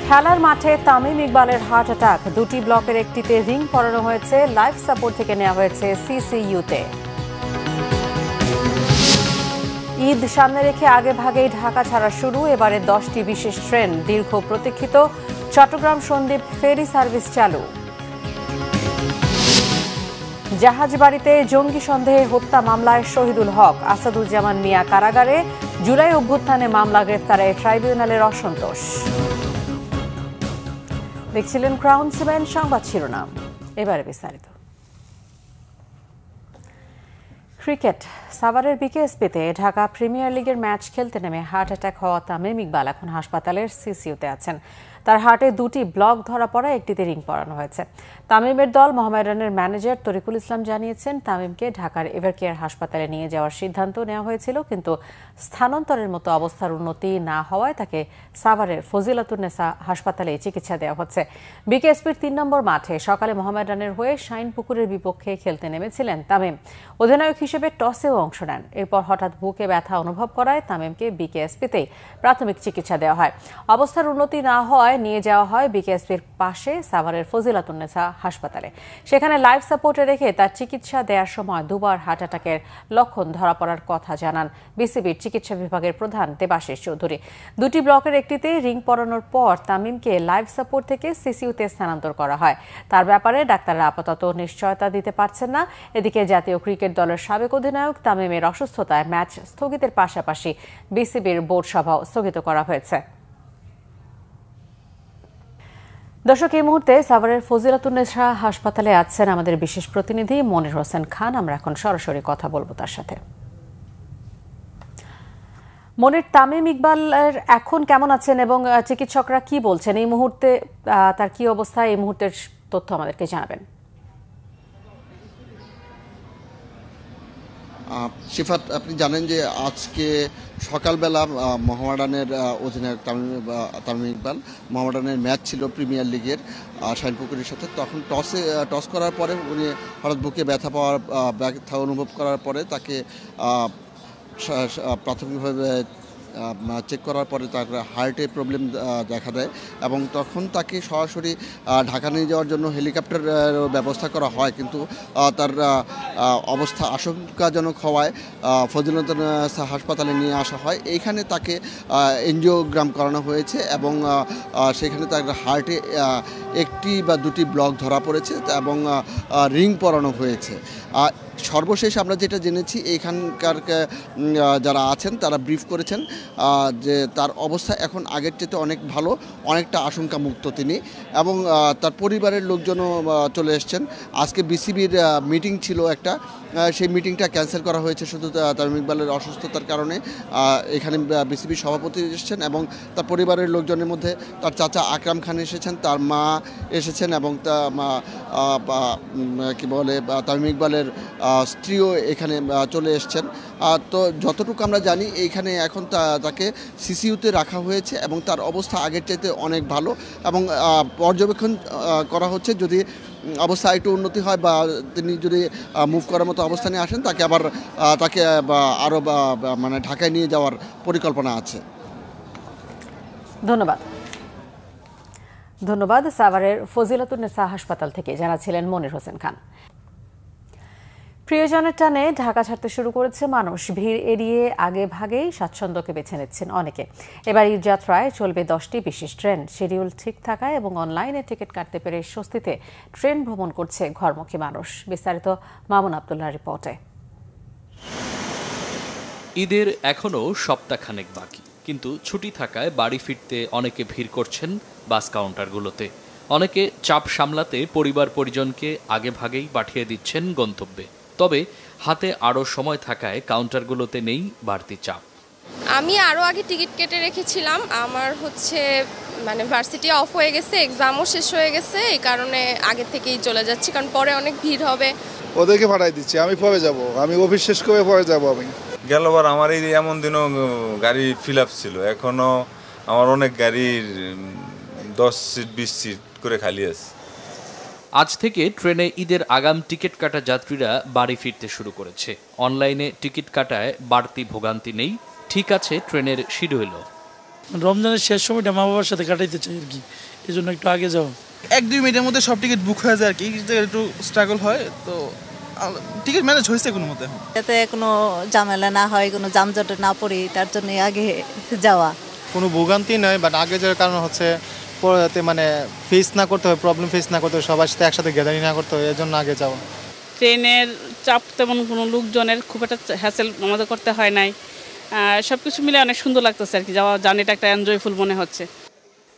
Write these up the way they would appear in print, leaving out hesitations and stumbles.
খেলার মাঠে তামিম ইকবালের হার্ট অ্যাটাক, দুটি ব্লকের একটিতে রিং পরানো হয়েছে, লাইফ সাপোর্ট থেকে নেওয়া হয়েছে সিসিইউতে। ঈদ সামনে রেখে আগে ভাগেই ঢাকা ছাড়া শুরু, এবারে 10টি বিশেষ ট্রেন, দীর্ঘ প্রতীক্ষিত চট্টগ্রাম সন্দ্বীপ ফেরি সার্ভিস চালু। জাহাজবাড়িতে জঙ্গি সন্দেহে হত্যা মামলায় শহীদুল হক, আসাদুজ্জামান মিয়া কারাগারে, জুলাই অভ্যুত্থানে মামলা গ্রেফতারে ট্রাইব্যুনালের অসন্তোষ। দেখছিলেন ক্রাউন সিমেন্ট সংবাদ শিরোনাম, এবারে বিস্তারিত। ক্রিকেট, সাভারের বিকেএসপিতে ঢাকা প্রিমিয়ার লিগের ম্যাচ খেলতে নেমে হার্ট অ্যাটাক হওয়া তামিম ইকবাল এখন হাসপাতালের সিসিইউতে আছেন। তার হার্টে দুটি ব্লক ধরা পড়া, একটিতে রিং পরানো হয়েছে। তামিমের দল মোহামেডানের ম্যানেজার তরিকুল ইসলাম জানিয়েছেন, তামিমকে ঢাকার এভারকেয়ার হাসপাতালে নিয়ে যাওয়ার সিদ্ধান্ত নেওয়া হয়েছিল, কিন্তু স্থানান্তরের মতো অবস্থার উন্নতি না হওয়ায় তাকে সাভারের ফজিলাতুন্নেসা হাসপাতালে চিকিৎসা দেওয়া হচ্ছে। বিকেএসপির 3 নম্বর মাঠে সকালে মোহামেডানের হয়ে শাইনপুকুরের বিপক্ষে খেলতে নেমেছিলেন তামিম। অধিনায়ক হিসেবে টসেও অংশ নেন। এরপর হঠাৎ বুকে ব্যথা অনুভব করায় তামিমকে বিকেএসপিতেই প্রাথমিক চিকিৎসা দেওয়া হয়। অবস্থার উন্নতি না হওয়ায় নিয়ে যাওয়া হয় বিকেএসপির পাশে সাভারের ফজিলাতুন্নেসা হাসপাতালে। সেখানে লাইফ সাপোর্টে রেখে তার চিকিৎসা দেওয়ার সময় দুবার হার্ট অ্যাটাকের লক্ষণ ধরা পড়ার কথা জানান বিসিবির চিকিৎসা বিভাগের প্রধান দেবাশিস চৌধুরী। দুটি ব্লকের একটিতে রিং পরানোর পর তামিমকে লাইফ সাপোর্ট থেকে সিসিইউতে স্থানান্তর করা হয়। তার ব্যাপারে ডাক্তাররা আপাতত নিশ্চয়তা দিতে পারছেন না। এদিকে জাতীয় ক্রিকেট দলের সাবেক অধিনায়ক তামিমের অসুস্থতায় ম্যাচ স্থগিতের পাশাপাশি বিসিবির বোর্ড সভাও স্থগিত করা হয়েছে। দর্শক, এই মুহূর্তে সাভারের ফজিলাতুন্নেসা হাসপাতালে আছেন আমাদের বিশেষ প্রতিনিধি মনির হোসেন খান। আমরা এখন সরাসরি কথা বলবো তার সাথে। মনির, তামিম ইকবালের এখন কেমন আছেন এবং চিকিৎসকরা কি বলছেন এই মুহূর্তে, তার কি অবস্থা, এই মুহূর্তের তথ্য আমাদেরকে জানাবেন। শিফাত, আপনি জানেন যে আজকে সকালবেলা মোহামেডানের অধিনায়ক তামিম ইকবাল, মোহামেডানের ম্যাচ ছিল প্রিমিয়ার লিগের শাইনপুকুরের সাথে। তখন টস করার পরে উনি হঠাৎ বুকে ব্যথা অনুভব করার পরে তাকে প্রাথমিকভাবে চেক করার পরে তার হার্টে প্রবলেম দেখা দেয় এবং তখন তাকে সরাসরি ঢাকা নিয়ে যাওয়ার জন্য হেলিকপ্টারের ব্যবস্থা করা হয়, কিন্তু তার অবস্থা আশঙ্কাজনক হওয়ায় ফজিলাতুন্নেসা হাসপাতালে নিয়ে আসা হয়। এইখানে তাকে এনজিওগ্রাম করানো হয়েছে এবং সেখানে তার হার্টে একটি বা দুটি ব্লক ধরা পড়েছে এবং রিং পরানো হয়েছে। সর্বশেষ আমরা যেটা জেনেছি, এখানকার যারা আছেন তারা ব্রিফ করেছেন যে তার অবস্থা এখন আগের চেয়ে অনেক ভালো, অনেকটা আশঙ্কা মুক্ত তিনি, এবং তার পরিবারের লোকজনও চলে এসছেন। আজকে বিসিবির মিটিং ছিল একটা, সেই মিটিংটা ক্যান্সেল করা হয়েছে শুধু তামিম ইকবালের অসুস্থতার কারণে। এখানে বিসিবির সভাপতি এসেছেন এবং তার পরিবারের লোকজনের মধ্যে তার চাচা আকরাম খান এসেছেন, তার মা এসেছেন এবং কি বলে তামিম ইকবালের স্ত্রীও এখানে চলে এসছেন। তো যতটুকু আমরা জানি, এইখানে এখন তাকে সিসিইউতে রাখা হয়েছে এবং তার অবস্থা আগের চাইতে অনেক ভালো এবং পর্যবেক্ষণ করা হচ্ছে। যদি অবস্থা একটু উন্নতি হয় বা তিনি যদি মুভ করার মতো অবস্থানে আসেন, তাকে আরও মানে ঢাকায় নিয়ে যাওয়ার পরিকল্পনা আছে। ধন্যবাদ সাভারের ফজিলাতুন্নেসা হাসপাতাল থেকে জানাচ্ছিলেন মনির হোসেন খান। প্রিয়জনের টানে ঢাকা ছাড়তে শুরু করেছে মানুষ। ভিড় এড়িয়ে আগে ভাগেই স্বাচ্ছন্দ্যকে বেছে নিচ্ছেন অনেকে। এবার ঈদ যাত্রায় চলবে 10টি বিশেষ ট্রেন। শিডিউল ঠিক থাকায় এবং অনলাইনে টিকিট কাটতে পেরে স্বস্তিতে ট্রেন ভ্রমণ করছে ঘরমুখী মানুষ। বিস্তারিত মামুন আব্দুল্লাহর রিপোর্টে। ঈদের এখনও সপ্তাহখানেক বাকি, কিন্তু ছুটি থাকায় বাড়ি ফিরতে অনেকে ভিড় করছেন বাস কাউন্টারগুলোতে। অনেকে চাপ সামলাতে পরিবার পরিজনকে আগে ভাগেই পাঠিয়ে দিচ্ছেন গন্তব্যে। তবে হাতে আরও সময় থাকায় কাউন্টারগুলোতে নেই বাড়তি চাপ। আমি আরও আগে টিকিট কেটে রেখেছিলাম। আমার মানে ভার্সিটি অফ হয়ে গেছে, এক্সামও শেষ হয়ে গেছে, এই কারণে আগে থেকেই চলে যাচ্ছি, কারণ পরে অনেক ভিড় হবে। ওদেরকে পাঠাই দিচ্ছি, আমি পরে যাব, আমি অফিস শেষ করে পরে যাব। আমি গেলবার আমার এই এমন দিনও গাড়ি ফিল আপ ছিল, এখনও আমার অনেক গাড়ির 10 সিট 20 সিট করে খালি আছে। আজ থেকে ট্রেনে ঈদের আগাম টিকিট কাটা যাত্রীরা বাড়ি ফিরতে শুরু করেছে। অনলাইনে টিকিট কাটায় বাড়তি ভোগান্তি নেই, ঠিক আছে ট্রেনের শিডিউলও। রমজানের শেষ সময়টা মা বাবার সাথে কাটাইতে চাই আর কি, এই জন্য একটু আগে যাও। 1-2 মিনিটের মধ্যে সব টিকিট বুক হয়ে যায় আর কি, একটু স্ট্রাগল হয়, তো টিকিট ম্যানেজ হয়েছে কোনো মতে। যাতে কোনো ঝামেলা না হয়, কোনো যানজটে না পড়ি, তার জন্য আগে যাওয়া। কোনো ভোগান্তি নয়, বাট আগে যাওয়ার কারণ হচ্ছে পরে যাতে মানে ফেস না করতে হয়, প্রবলেম ফেস না করতে হয়, সবার সাথে একসাথে গ্যাদারিং না করতে হয়, এর জন্য আগে যাওয়া। ট্রেনের চাপ তেমন কোনো লোকজনের খুব একটা হ্যাসেল আমাদের করতে হয় নাই, সব কিছু মিলে অনেক সুন্দর লাগতেছে আর কি, যাওয়া জার্নিটা একটা এনজয়ফুল মনে হচ্ছে।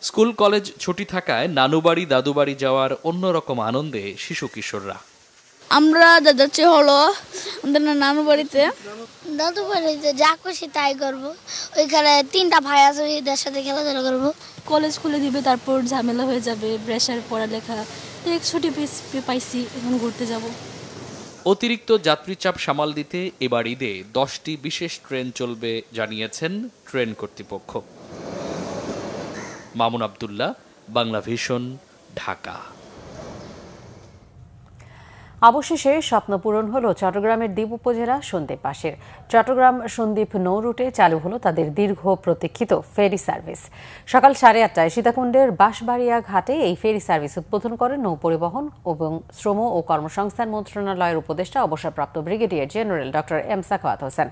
স্কুল কলেজ ছুটি থাকায় নানুবাড়ি দাদুবাড়ি যাওয়ার অন্যরকম আনন্দে শিশু কিশোররা। আমরা যাচ্ছি হলো আমাদের নানু বাড়িতে। দাদু বাড়িতে যা খুশি তাই করবো, ওইখানে 3টা ভাই আছে, ওদের সাথে খেলাধুলা করবো। কলেজ খুলে দিবে, তারপর ঝামেলা হয়ে যাবে, প্রেশার পড়ালেখা, তো এক ছুটি পাইছি, এখন ঘুরতে যাব। অতিরিক্ত যাত্রী চাপ সামাল দিতে এবার ঈদে 10টি বিশেষ ট্রেন চলবে জানিয়েছেন ট্রেন কর্তৃপক্ষ। মামুন আব্দুল্লাহ, বাংলা ভিশন, ঢাকা। অবশেষে স্বপ্ন পূরণ হলো চট্টগ্রামের দ্বীপ উপজেলা সন্দ্বীপবাসীর। চট্টগ্রাম সন্দ্বীপ নৌ রুটে চালু হলো তাদের দীর্ঘ প্রতীক্ষিত ফেরি সার্ভিস। সকাল 8:30টায় সীতাকুণ্ডের বাঁশবাড়িয়া ঘাটে এই ফেরি সার্ভিস উদ্বোধন করেন নৌ পরিবহন এবং শ্রম ও কর্মসংস্থান মন্ত্রণালয়ের উপদেষ্টা অবসরপ্রাপ্ত brigadier general doctor M Sakhawat Hossain.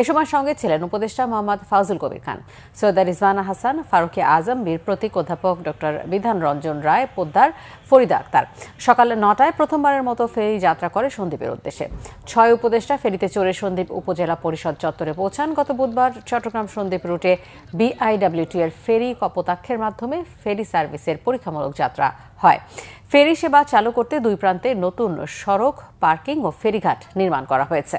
এ সময় সঙ্গে ছিলেন উপদেষ্টা মোহাম্মদ ফাউজুল কবির খান, সৈয়দা রিজওয়ানা হাসান, ফারুকি আজম, বীর প্রতীক, অধ্যাপক ডক্টর বিধান রঞ্জন রায়, পোদ্দার, ফরিদা আক্তার। সকাল 9টায় প্রথমবারের মতো ফেরি যাত্রা করে সন্দ্বীপের উদ্দেশ্যে। 6 উপদেষ্টা ফেরিতে চড়ে সন্দ্বীপ উপজেলা পরিষদ চত্বরে পৌঁছান। গত বুধবার চট্টগ্রাম সন্দ্বীপ রুটে বিআইডব্লিউটি এর ফেরি কপোতাক্ষের মাধ্যমে ফেরি সার্ভিসের পরীক্ষামূলক যাত্রা হয়। ফেরি সেবা চালু করতে 2 প্রান্তে নতুন সড়ক, পার্কিং ও ফেরিঘাট নির্মাণ করা হয়েছে।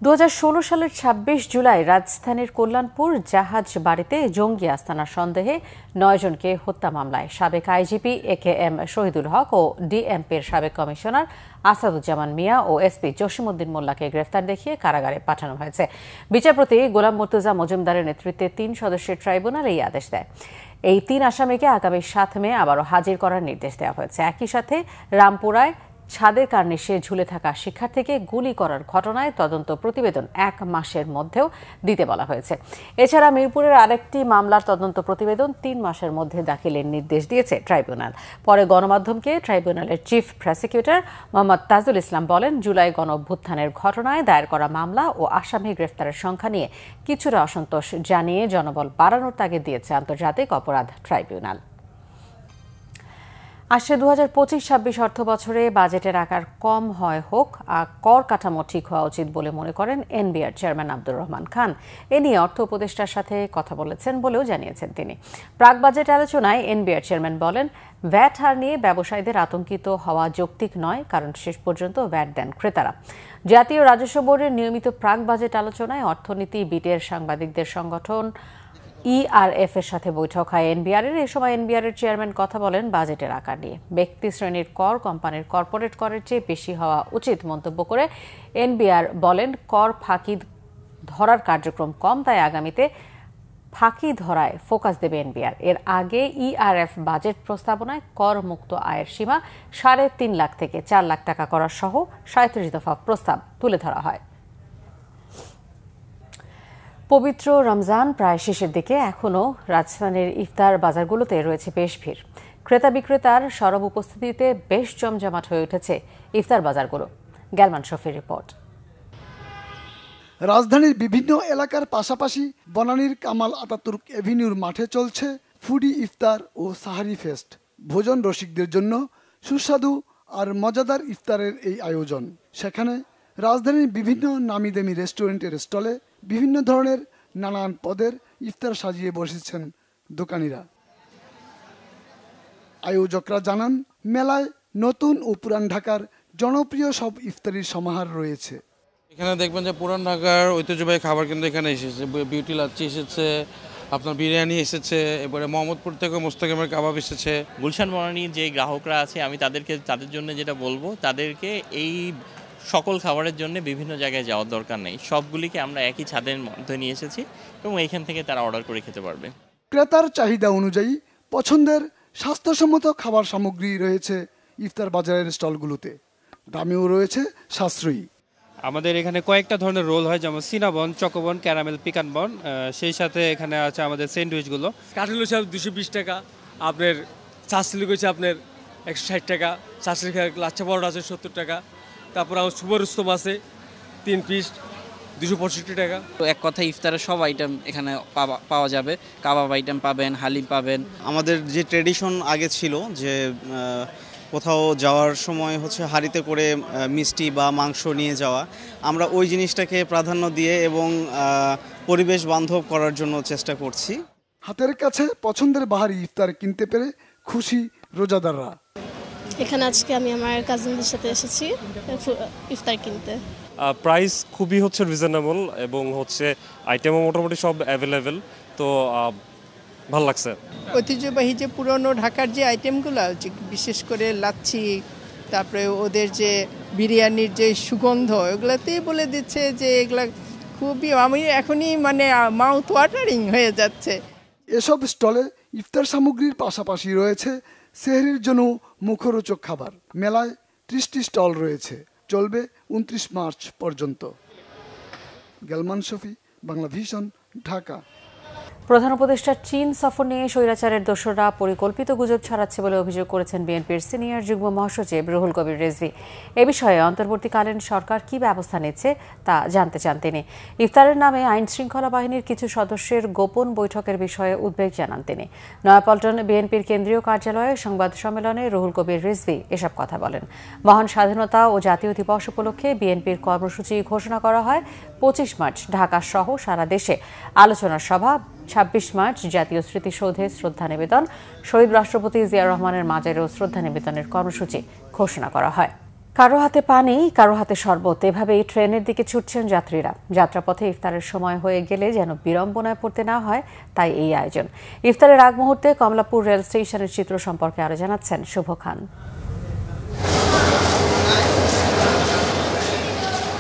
2016 সালের 26 জুলাই রাজধানীর কল্যাণপুর জাহাজ বাড়িতে জঙ্গি আস্তানার সন্দেহে 9 জনকে হত্যা মামলায় সাবেক আইজিপি AKM শহীদুল হক ও ডিএমপির সাবেক কমিশনার আসাদুজ্জামান মিয়া ও এসপি জসিমউদ্দিন মোল্লাকে গ্রেফতার দেখিয়ে কারাগারে পাঠানো হয়েছে। বিচারপতি গোলাম মুর্তজা মজুমদারের নেতৃত্বে 3 সদস্যের ট্রাইব্যুনাল এই আদেশ দেয়। এই 3 আসামিকে আগামী 7 মে আবারও হাজির করার নির্দেশ দেওয়া হয়েছে। একই সাথে রামপুরায় ছাদের কার্নিশে ঝুলে থাকা শিক্ষার্থীকে গুলি করার ঘটনায় তদন্ত প্রতিবেদন 1 মাসের মধ্যেও দিতে বলা হয়েছে। এছাড়া মিরপুরের আরেকটি মামলার তদন্ত প্রতিবেদন 3 মাসের মধ্যে দাখিলের নির্দেশ দিয়েছে ট্রাইব্যুনাল। পরে গণমাধ্যমকে ট্রাইব্যুনালের চিফ প্রসিকিউটর মোহাম্মদ তাজুল ইসলাম বলেন, জুলাই গণঅভ্যুত্থানের ঘটনায় দায়ের করা মামলা ও আসামি গ্রেফতারের সংখ্যা নিয়ে কিছুটা অসন্তোষ জানিয়ে জনবল বাড়ানোর তাগিদ দিয়েছে আন্তর্জাতিক অপরাধ ট্রাইব্যুনাল। আসছে 2025-26 অর্থ বছরে বাজেটের আকার কম হোক, কর কাঠামো ঠিক হওয়া উচিত বলে মনে করেন এনবিআর চেয়ারম্যান আব্দুর রহমান খান। এ নিয়ে অর্থ উপদেষ্টার সাথে কথা বলেছেন বলেও জানিয়েছেন তিনি। প্রাক বাজেট আলোচনায় এনবিআর চেয়ারম্যান বলেন, ভ্যাট হার নিয়ে ব্যবসায়ীদের আতঙ্কিত হওয়া যৌক্তিক নয়, কারণ শেষ পর্যন্ত ভ্যাট দেন ক্রেতারা। জাতীয় রাজস্ব বোর্ডের নিয়মিত প্রাক বাজেট আলোচনায় অর্থনীতি বিটের সাংবাদিকদের সংগঠন ERF এর সাথে বৈঠক হয় এনবিআর এর। এ সময় এনবিআর এর চেয়ারম্যান কথা বলেন বাজেটের আকার নিয়ে। ব্যক্তি শ্রেণীর কর কোম্পানির কর্পোরেট করের চেয়ে বেশি হওয়া উচিত মন্তব্য করে এনবিআর বলেন, কর ফাঁকি ধরার কার্যক্রম কম, তাই আগামীতে ফাঁকি ধরায় ফোকাস দেবে এনবিআর। এর আগে ERF বাজেট প্রস্তাবনায় কর মুক্ত আয়ের সীমা 3.5 লাখ থেকে 4 লাখ টাকা করার সহ 37 দফা প্রস্তাব তুলে ধরা হয়। পবিত্র রমজান প্রায় শেষের দিকে এখনও রাজধানীর ইফতার বাজারগুলোতে রয়েছে বেশ ভিড়। ক্রেতা বিক্রেতার সরব উপস্থিতিতে বেশ জমজমাট হয়ে উঠেছে ইফতার বাজারগুলো। গ্যালমান শফির রিপোর্ট। রাজধানীর বিভিন্ন এলাকার পাশাপাশি বনানীর কামাল আতাতুর্ক এভিনিউর মাঠে চলছে ফুডি ইফতার ও সাহারি ফেস্ট। ভোজন রসিকদের জন্য সুস্বাদু আর মজাদার ইফতারের এই আয়োজন। সেখানে রাজধানীর বিভিন্ন নামিদামি রেস্টুরেন্টের স্টলে বিভিন্ন ধরনের নানান পদের ইফতার সাজিয়ে বসেছেন দোকানিরা। আয়োজকরা জানান, মেলায় নতুন ও পুরান ঢাকার জনপ্রিয় সব ইফতারির সমাহার রয়েছে। এখানে দেখবেন যে পুরান ঢাকার ঐতিহ্যবাহী খাবার কিন্তু এখানে এসেছে। বিউটি লাচ্ছি এসেছে, আপনার বিরিয়ানি এসেছে, এবারে মোহাম্মদপুর থেকে মোস্তাকিমের কাবাব এসেছে। গুলশান বনানীর যে গ্রাহকরা আছে, আমি তাদের জন্য যেটা বলবো, তাদেরকে এই সকল খাবারের জন্য বিভিন্ন জায়গায় যাওয়ার দরকার নেই। সবগুলিকে আমরা একই ছাদের মধ্যে নিয়ে এসেছি এবং এইখান থেকে তারা অর্ডার করে খেতে পারবে। ক্রেতার চাহিদা অনুযায়ী পছন্দের স্বাস্থ্যসম্মত খাবার সামগ্রী রয়েছে ইফতার বাজারের স্টলগুলোতে। দামেও রয়েছে সাশ্রয়ী। আমাদের এখানে কয়েকটা ধরনের রোল হয়, যেমন সিনাবন, চকোবন, ক্যারামেল, পিকান বন। সেই সাথে এখানে আছে আমাদের স্যান্ডউইচগুলো। কাঠল হচ্ছে 220 টাকা, আপনার চাষলিক হচ্ছে আপনার 160 টাকা, চাষলিক লাচ্ছা পরোটা আছে 70 টাকা, তারপর আমার সুপার রুস্তম আছে 3 পিস 265 টাকা। তো এক কথায় ইফতারের সব আইটেম এখানে পাওয়া যাবে। কাবাব আইটেম পাবেন, হালিম পাবেন। আমাদের যে ট্রেডিশন আগে ছিল যে কোথাও যাওয়ার সময় হচ্ছে হাঁড়িতে করে মিষ্টি বা মাংস নিয়ে যাওয়া, আমরা ওই জিনিসটাকে প্রাধান্য দিয়ে এবং পরিবেশ বান্ধব করার জন্য চেষ্টা করছি। হাতের কাছে পছন্দের বাহারি ইফতার কিনতে পেরে খুশি রোজাদাররা। এখানে আজকে আমি আমার কাজিনদের সাথে এসেছি ইফতার কিনতে। প্রাইস খুবই হচ্ছে রিজনেবল এবং হচ্ছে আইটেমও মোটামুটি সব অ্যাভেলেবেল, তো ভালো লাগছে। ঐতিহ্যবাহী যে পুরনো ঢাকার যে আইটেমগুলো, বিশেষ করে লাচ্ছি, তারপরে ওদের যে বিরিয়ানির যে সুগন্ধ, এগুলোতেই বলে দিচ্ছে যে এগুলা খুবই, আমি এখনই মানে মাউথ ওয়াটারিং হয়ে যাচ্ছে। এসব স্টলে ইফতার সামগ্রীর পাশাপাশি রয়েছে সেহরির জন্য মুখরোচক খাবার। মেলায় 30টি স্টল রয়েছে, চলবে 29 মার্চ পর্যন্ত। গেলমান শফি, বাংলা ভিশন, ঢাকা। প্রধান উপদেষ্টা চীন সফর নিয়ে স্বৈরাচারের দোসররা পরিকল্পিত গুজব ছড়াচ্ছে বলে অভিযোগ করেছেন বিএনপির সিনিয়র যুগ্ম মহাসচিব রুহুল কবির রিজভী। এ বিষয়ে অন্তর্বর্তীকালীন সরকার কি ব্যবস্থা নিচ্ছে তা জানতে চান তিনি। ইফতারের নামে আইন শৃঙ্খলা বাহিনীর কিছু সদস্যের গোপন বৈঠকের বিষয়ে উদ্বেগ জানান তিনি। নয়াপল্টন বিএনপির কেন্দ্রীয় কার্যালয়ে সংবাদ সম্মেলনে রুহুল কবির রিজভী এসব কথা বলেন। মহান স্বাধীনতা ও জাতীয় দিবস উপলক্ষে বিএনপির কর্মসূচি ঘোষণা করা হয় 25 মার্চ ঢাকা সহ সারা দেশে আলোচনা সভা, 26 মার্চ জাতীয় স্মৃতিসৌধে শ্রদ্ধা নিবেদন, শহীদ রাষ্ট্রপতি জিয়া রহমানের মাজারেও শ্রদ্ধা নিবেদনের কর্মসূচি ঘোষণা করা হয়। কারো হাতে পানি, কারো হাতে শরবত, এভাবেই ট্রেনের দিকে ছুটছেন যাত্রীরা। যাত্রাপথে ইফতারের সময় হয়ে গেলে যেন বিড়ম্বনায় পড়তে না হয়, তাই এই আয়োজন। ইফতারের আগ মুহূর্তে কমলাপুর রেল স্টেশনের চিত্র সম্পর্কে আরো জানাচ্ছেন শুভ খান।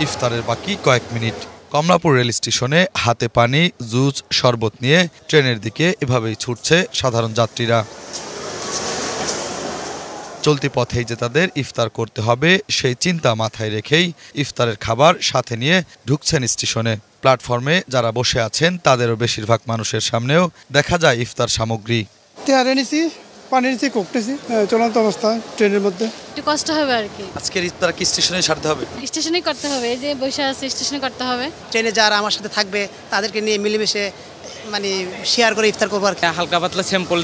ইফতারের বাকি কয়েক মিনিট। কমলাপুর রেল স্টেশনে হাতে পানি, জুস, শরবত নিয়ে ট্রেনের দিকে এভাবেই ছুটছে সাধারণ যাত্রীরা। চলতি পথেই যে তাদের ইফতার করতে হবে সেই চিন্তা মাথায় রেখেই ইফতারের খাবার সাথে নিয়ে ঢুকছেন স্টেশনে। প্ল্যাটফর্মে যারা বসে আছেন তাদেরও বেশিরভাগ মানুষের সামনেও দেখা যায় ইফতার সামগ্রী। পানি নিচে কোকটেছি চলন্ত অবস্থায় ট্রেনের মধ্যে। একটু কষ্ট হবে আর কি। আজকের ইফতার কি স্টেশনে ছাড়তে হবে? স্টেশনেই করতে হবে, এই যে বসে আছে স্টেশনে করতে হবে। ট্রেনে যারা আমার সাথে থাকবে তাদেরকে নিয়ে মিলেমিশে মানে শেয়ার করে ইফতার করবো আর কি। হালকা পাতলা স্যাম্পল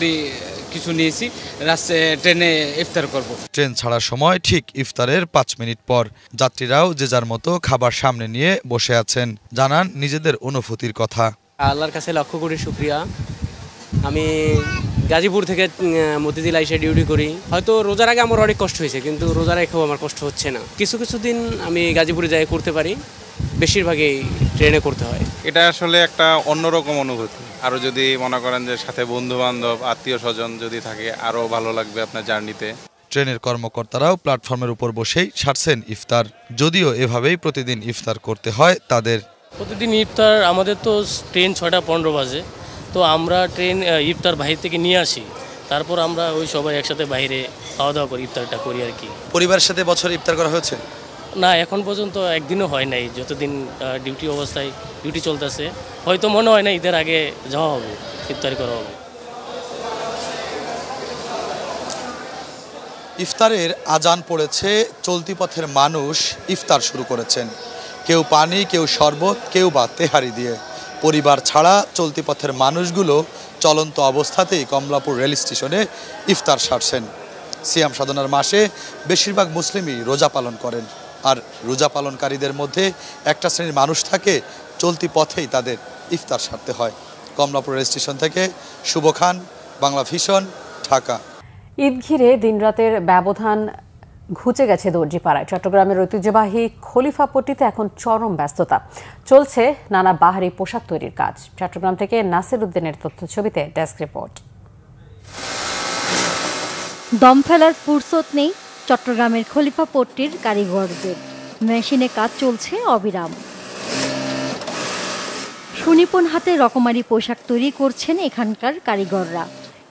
কিছু নিয়েছি, রাস্তায় ট্রেনে ইফতার করব। ট্রেন ছাড়ার সময় ঠিক ইফতারের 5 মিনিট পর যাত্রীরাও যে যার মতো খাবার সামনে নিয়ে বসে আছেন, জানান নিজেদের অনুভূতির কথা। আল্লাহর কাছে লক্ষ কোটি শুকরিয়া। আমি গাজীপুর থেকে মতিঝিল আইসা ডিউটি করি। হয়তো রোজার আগে আমার অনেক কষ্ট হয়েছে, কিন্তু রোজার রেখেও আমার কষ্ট হচ্ছে না। কিছু কিছু দিন আমি গাজীপুরে যাই করতে পারি, বেশিরভাগই ট্রেনে করতে হয়। এটা আসলে একটা অন্যরকম অনুভূতি। আরও যদি মনে করেন যে সাথে বন্ধু বান্ধব, আত্মীয় স্বজন যদি থাকে, আরও ভালো লাগবে আপনার জার্নিতে। ট্রেনের কর্মকর্তারাও প্ল্যাটফর্মের উপর বসেই ছাড়ছেন ইফতার, যদিও এভাবেই প্রতিদিন ইফতার করতে হয় তাদের। প্রতিদিন ইফতার আমাদের তো ট্রেন 6:15 বাজে, তো আমরা ট্রেন ইফতার বাহির থেকে নিয়ে আসি, তারপর আমরা ওই সবাই একসাথে বাইরে খাওয়া দাওয়া করি, ইফতারটা করি আর কি। পরিবারের সাথে বছর ইফতার করা হয়েছে? না, এখন পর্যন্ত একদিনও হয় নাই। যতদিন ডিউটি অবস্থায় ডিউটি চলতেছে, হয়তো মনে হয় না ঈদের আগে যাওয়া হবে, ইফতার করা হবে। ইফতারের আজান পড়েছে, চলতি পথের মানুষ ইফতার শুরু করেছেন। কেউ পানি, কেউ শরবত, কেউ বা তেহারি দিয়ে। পরিবার ছাড়া চলতি পথের মানুষগুলো চলন্ত অবস্থাতেই কমলাপুর রেল স্টেশনে ইফতার সারছেন। সিয়াম সাধনার মাসে বেশিরভাগ মুসলিমই রোজা পালন করেন, আর রোজা পালনকারীদের মধ্যে একটা শ্রেণীর মানুষ থাকে চলতি পথেই তাদের ইফতার সারতে হয়। কমলাপুর রেল স্টেশন থেকে শুভ খান, বাংলা ভিশন, ঢাকা। ঈদ ঘিরে দিনরাতের ব্যবধান ঘুচে গেছে দর্জিপাড়ায়। চট্টগ্রামের ঐতিহ্যবাহী খলিফাপট্টিতে এখন চরম ব্যস্ততা, চলছে নানা বাহারি পোশাক তৈরির কাজ। চট্টগ্রাম থেকে নাসির উদ্দিনের তথ্যছবিতে ডেস্ক রিপোর্ট। দম ফেলার ফুরসত নেই চট্টগ্রামের খলিফাপট্টির কারিগরদের। মেশিনে কাজ চলছে অবিরাম। সুনিপুণ হাতে রকমারি পোশাক তৈরি করছেন এখানকার কারিগররা।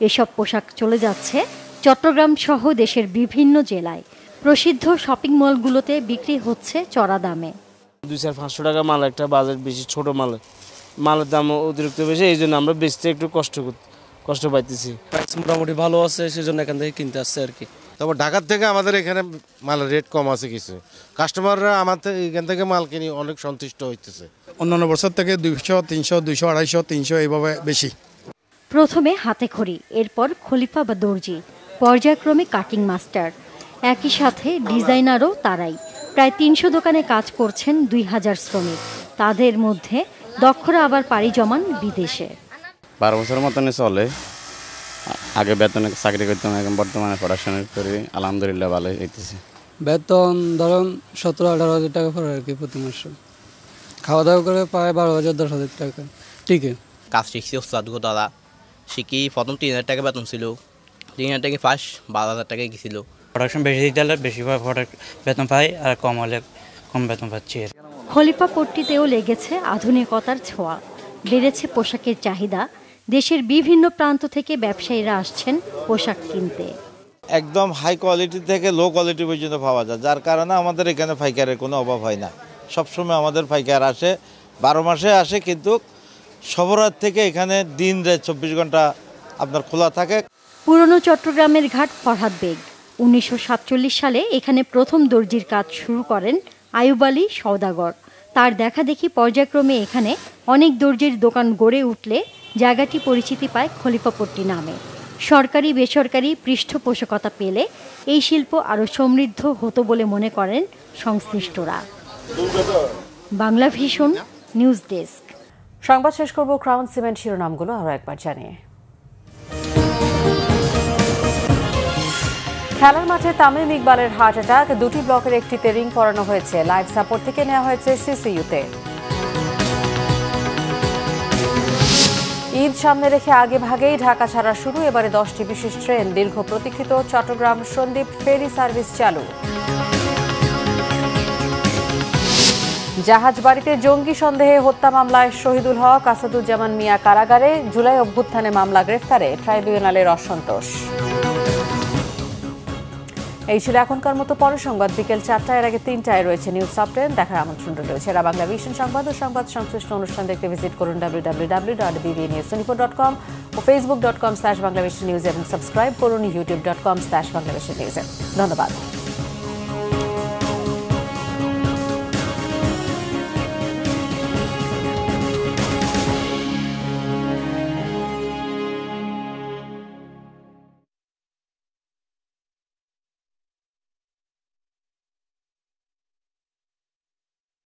এসব পোশাক চলে যাচ্ছে চট্টগ্রাম সহ দেশের বিভিন্ন জেলায়। প্রসিদ্ধ শপিং মলগুলোতে বিক্রি হচ্ছে চড়া দামে। 200-500 টাকা মাল, একটা বাজেট বেশি, ছোট মালের দাম অতিরিক্ত বেশি, এই জন্য আমরা বেচতে একটু কষ্ট পাইতেছি। প্রাইস মোটামুটি ভালো আছে, সেজন্য এখান থেকে কিনতে আসছে আর কি। তারপর ঢাকার থেকে আমাদের এখানে মালের রেট কম আছে কিছু, কাস্টমাররা আমাদের এখান থেকে মাল কিনে অনেক সন্তুষ্ট হইতেছে। অন্যান্য বছর থেকে 200, 300, 200, 250, 300 এইভাবে বেশি। প্রথমে হাতে খড়ি, এরপর খলিফা বা দর্জি, পর্যায়ক্রমে কাটিং মাস্টার, একই সাথে ডিজাইনারও তারাই। প্রায় 300 দোকানে কাজ করছেন 2000 শ্রমিক। তাদের মধ্যে দক্ষরা আবার পাড়ি জমান বিদেশে। 12 বছরের মতনই চলে। আগে বেতনে চাকরি করতাম, এখন বর্তমানে পড়াশোনা করি, আলহামদুলিল্লাহ ভালোই হইতেছে। বেতন ধরুন 17-18 হাজার টাকা পড়ে আর কি প্রতি মাসে। খাওয়া দাওয়া করে প্রায় 12,000-10 হাজার টাকা। ঠিক আছে, কাজ শিখছি ওস্তাদ দাদা শিখি। প্রথম 3,000 টাকা বেতন ছিল, 3,000 টাকা ফার্স্ট 12,000 টাকা গেছিল। প্রোডাকশন বেশি দিতে হলে বেশি বেতন পাই, আর কম হলে কম বেতন পাচ্ছি। খলিফা পট্টিতেও লেগেছে আধুনিকতার ছোঁয়া, বেড়েছে পোশাকের চাহিদা। দেশের বিভিন্ন প্রান্ত থেকে ব্যবসায়ীরা আসছেন পোশাক কিনতে। একদম হাই কোয়ালিটি থেকে লো কোয়ালিটি পর্যন্ত পাওয়া যায়, যার কারণে আমাদের এখানে পাইকারের কোনো অভাব হয় না। সবসময় আমাদের পাইকার আসে, 12 মাসে আসে, কিন্তু সবরাত থেকে এখানে দিন রাত 24 ঘন্টা আপনার খোলা থাকে। পুরনো চট্টগ্রামের ঘাট ফরহাদ বেগ 1947 সালে এখানে প্রথম দর্জির কাজ শুরু করেন আয়ুব আলী সওদাগর। তার দেখাদেখি পর্যায়ক্রমে এখানে অনেক দর্জির দোকান গড়ে উঠলে জায়গাটি পরিচিতি পায় খলিফাপট্টি নামে। সরকারি বেসরকারি পৃষ্ঠপোষকতা পেলে এই শিল্প আরও সমৃদ্ধ হতো বলে মনে করেন সংশ্লিষ্টরা। Bangla vision news desk. সংবাদ শেষ করব ক্রাউন সিমেন্ট শিরোনামগুলো আরও একবার জানিয়ে। খেলার মাঠে তামিম ইকবালের হার্ট অ্যাটাক, 2টি ব্লকের একটিতে রিং পরানো হয়েছে। লাইফ সাপোর্ট থেকে নেওয়া হয়েছে সিসিইউতে। ঈদ সামনে রেখে আগে ভাগেই ঢাকা ছাড়া শুরু, এবারে 10টি বিশেষ ট্রেন। দীর্ঘ প্রতীক্ষিত চট্টগ্রাম সন্দ্বীপ ফেরি সার্ভিস চালু। জাহাজবাড়িতে জঙ্গি সন্দেহে হত্যা মামলায় শহীদুল হক, আসাদুজ্জামান মিয়া কারাগারে। জুলাই অভ্যুত্থানে মামলা গ্রেফতারে ট্রাইব্যুনালের অসন্তোষ। এই ছিল এখনকার মতো। পরের সংবাদ বিকেল 4টায়, এর আগে 3টায় রয়েছে নিউজ টপ 10 দেখার আমন্ত্রণ রয়েছে। এরা বাংলা ভিশন সংবাদ ও সংবাদ সংশ্লিষ্ট অনুষ্ঠান দেখতে ভিজিট করুন www.bbnews24.com ও facebook.com/banglavishnnews এবং সাবস্ক্রাইব করুন youtube.com/banglavishnnews। ধন্যবাদ।